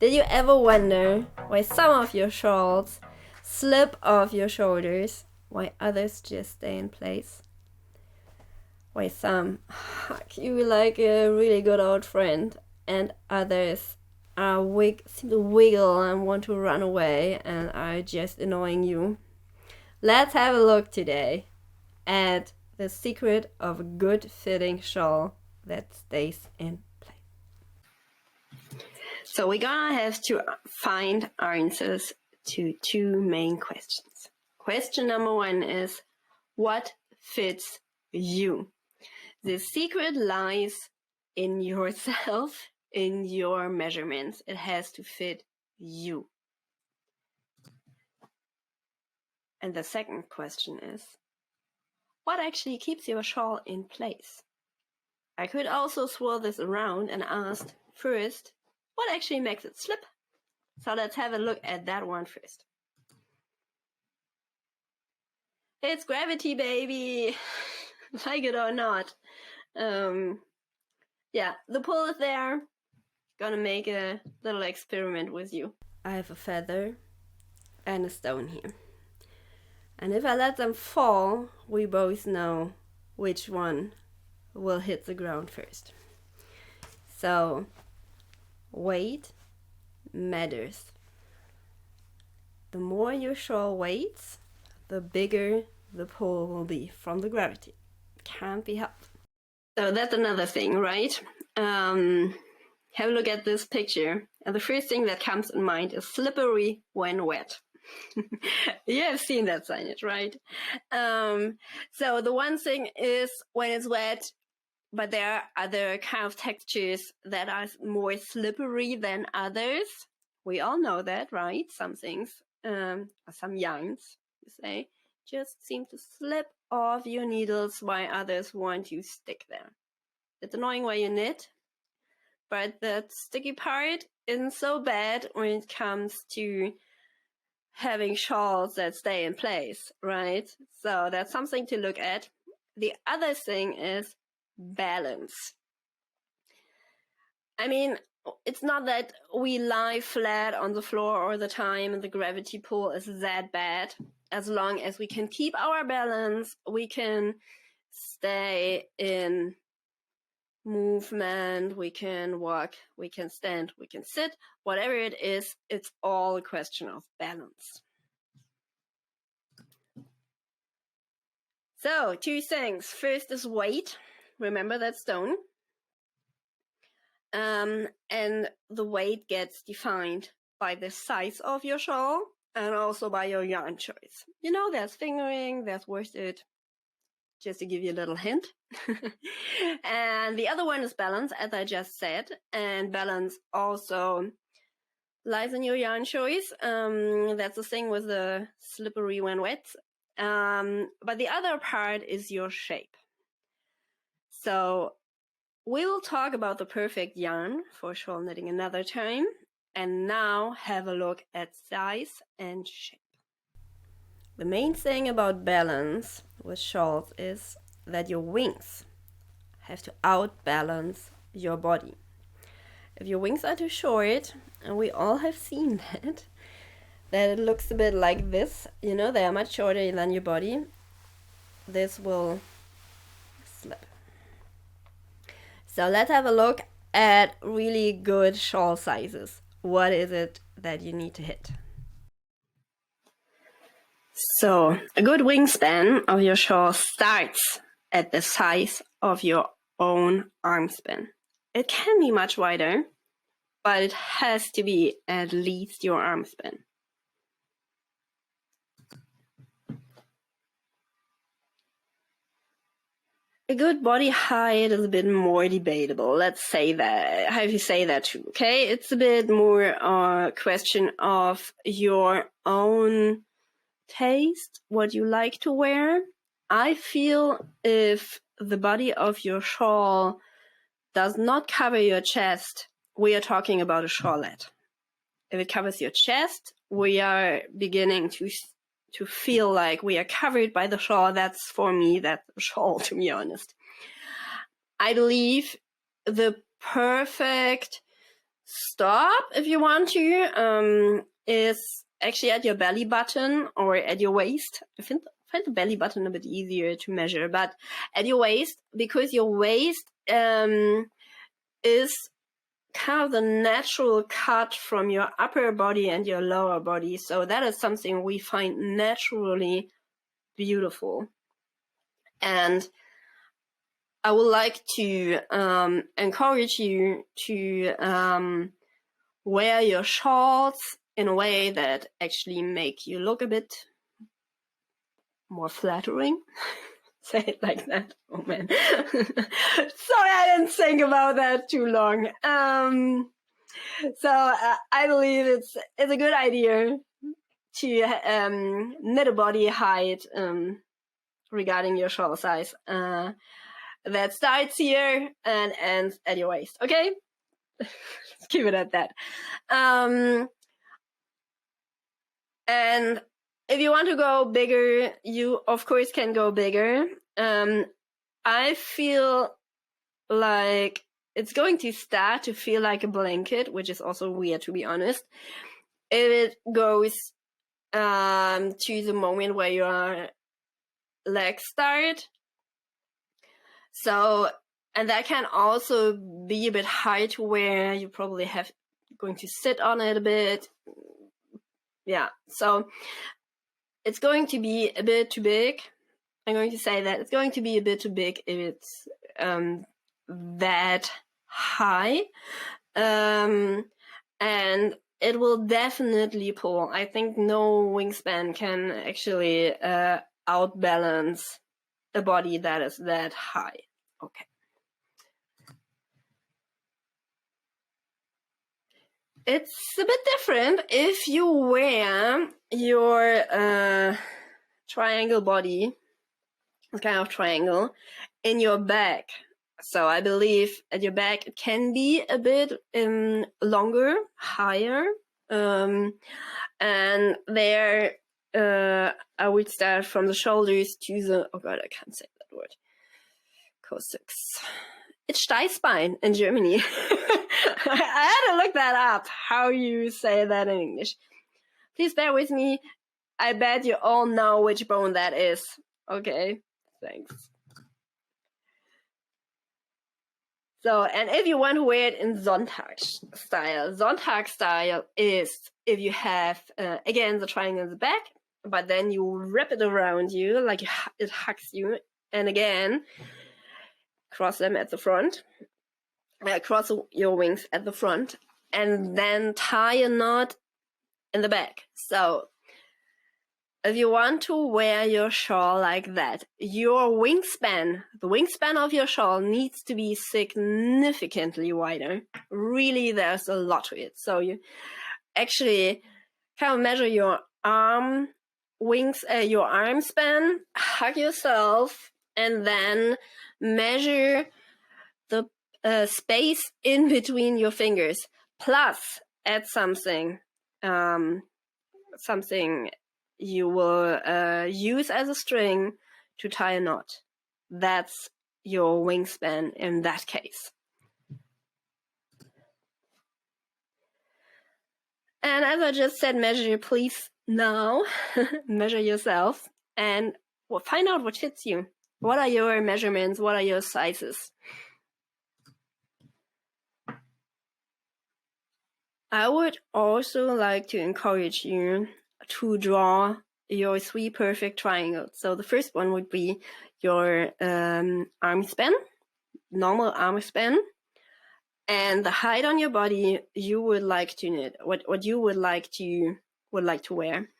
Did you ever wonder why some of your shawls slip off your shoulders, why others just stay in place? Why some hug you like a really good old friend, and others seem to wiggle and want to run away and are just annoying you? Let's have a look today at the secret of a good fitting shawl that stays in place. So we're gonna have to find answers to two main questions. Question number one is, what fits you? The secret lies in yourself, in your measurements. It has to fit you. And the second question is, what actually keeps your shawl in place? I could also swirl this around and ask first, what actually makes it slip? So let's have a look at that one first. It's gravity, baby! Like it or not. Yeah, the pull is there. Gonna make a little experiment with you. I have a feather and a stone here. And if I let them fall, we both know which one will hit the ground first. So, weight matters. The more your shawl weighs, the bigger the pull will be from the gravity. Can't be helped. So that's another thing, right? Have a look at this picture. And the first thing that comes in mind is slippery when wet. You have seen that signage, right? So the one thing is when it's wet, but there are other kind of textures that are more slippery than others. We all know that, right? Some things, some yarns, you say, just seem to slip off your needles while others want to stick there. It's annoying while you knit, but that sticky part isn't so bad when it comes to having shawls that stay in place, right? So that's something to look at. The other thing is balance. I mean, it's not that we lie flat on the floor all the time and the gravity pull is that bad. As long as we can keep our balance, we can stay in movement, we can walk, we can stand, we can sit, whatever it is, it's all a question of balance. So, two things. First is weight. Remember that stone. And the weight gets defined by the size of your shawl and also by your yarn choice. You know, there's fingering, there's worsted, just to give you a little hint. And the other one is balance, as I just said. And balance also lies in your yarn choice. That's the thing with the slippery when wet. But the other part is your shape. So we will talk about the perfect yarn for shawl knitting another time. And now have a look at size and shape. The main thing about balance with shawls is that your wings have to outbalance your body. If your wings are too short, and we all have seen that it looks a bit like this, you know, they are much shorter than your body, this will slip. So let's have a look at really good shawl sizes. What is it that you need to hit? So a good wingspan of your shawl starts at the size of your own arm span. It can be much wider, but it has to be at least your arm span. A good body height is a bit more debatable. Let's say that, how do you say that too, okay? It's a bit more a question of your own taste, what you like to wear. I feel if the body of your shawl does not cover your chest, we are talking about a shawlette. If it covers your chest, we are beginning to feel like we are covered by the shawl. That's, for me, that's a shawl, to be honest. I believe the perfect stop if you want to is actually at your belly button or at your waist. I find the belly button a bit easier to measure, but at your waist, because your waist is kind of the natural cut from your upper body and your lower body. So that is something we find naturally beautiful. And I would like to encourage you to wear your shawls in a way that actually make you look a bit more flattering. Say it like that. Oh man. Sorry, I didn't think about that too long. So I believe it's a good idea to knit a body height regarding your shawl size. That starts here and ends at your waist. Okay, let's keep it at that. And if you want to go bigger, you of course can go bigger. I feel like it's going to start to feel like a blanket, which is also weird, to be honest, if it goes to the moment where your legs start. So, and that can also be a bit high to where you probably have going to sit on it a bit. Yeah, so it's going to be a bit too big. I'm going to say that it's going to be a bit too big if it's that high. And it will definitely pull. I think no wingspan can actually outbalance a body that is that high. Okay. It's a bit different if you wear your triangle body, kind of triangle, in your back. So I believe at your back it can be a bit longer, higher, and there I would start from the shoulders to the, oh god, I can't say that word, xoxo. It's Steißbein in Germany. I had to look that up, how you say that in English. Please bear with me. I bet you all know which bone that is. Okay, thanks. So, and if you want to wear it in Sonntag style is if you have, again, the triangle in the back, but then you wrap it around you, like it hugs you, and again, cross them at the front, cross your wings at the front, and then tie a knot in the back. So, if you want to wear your shawl like that, your wingspan, the wingspan of your shawl needs to be significantly wider. Really, there's a lot to it. So you actually kind of measure your arm your arm span, hug yourself, and then measure the space in between your fingers. Plus, add something you will use as a string to tie a knot. That's your wingspan in that case. And as I just said, measure please now. Measure yourself and find out what fits you. What are your measurements? What are your sizes? I would also like to encourage you to draw your 3 perfect triangles. So the first one would be your arm span, normal arm span, and the height on your body you would like to knit, what you would like to wear.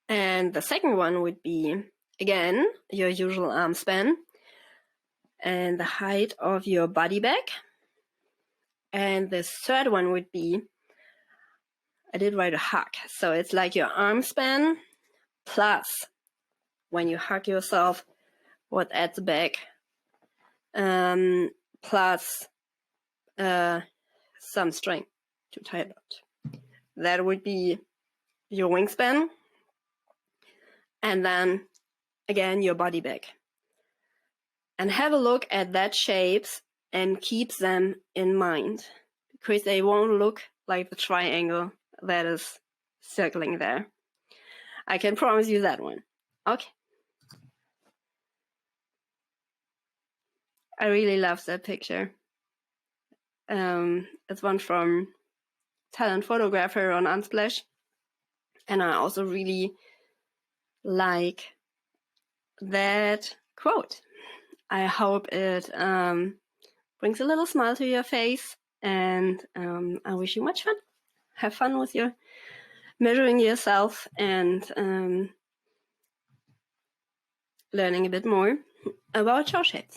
And the second one would be, again, your usual arm span and the height of your body back. And the third one would be, I did write a hug. So it's like your arm span plus when you hug yourself, what at the back, plus some string to tie it out. That would be your wingspan. And then again, your body back. And have a look at that shapes and keep them in mind, because they won't look like the triangle that is circling there. I can promise you that one. Okay. I really love that picture. It's one from talent photographer on Unsplash, and I also really like that quote. I hope it brings a little smile to your face, and I wish you much fun. Have fun with your measuring yourself and learning a bit more about shawl shapes.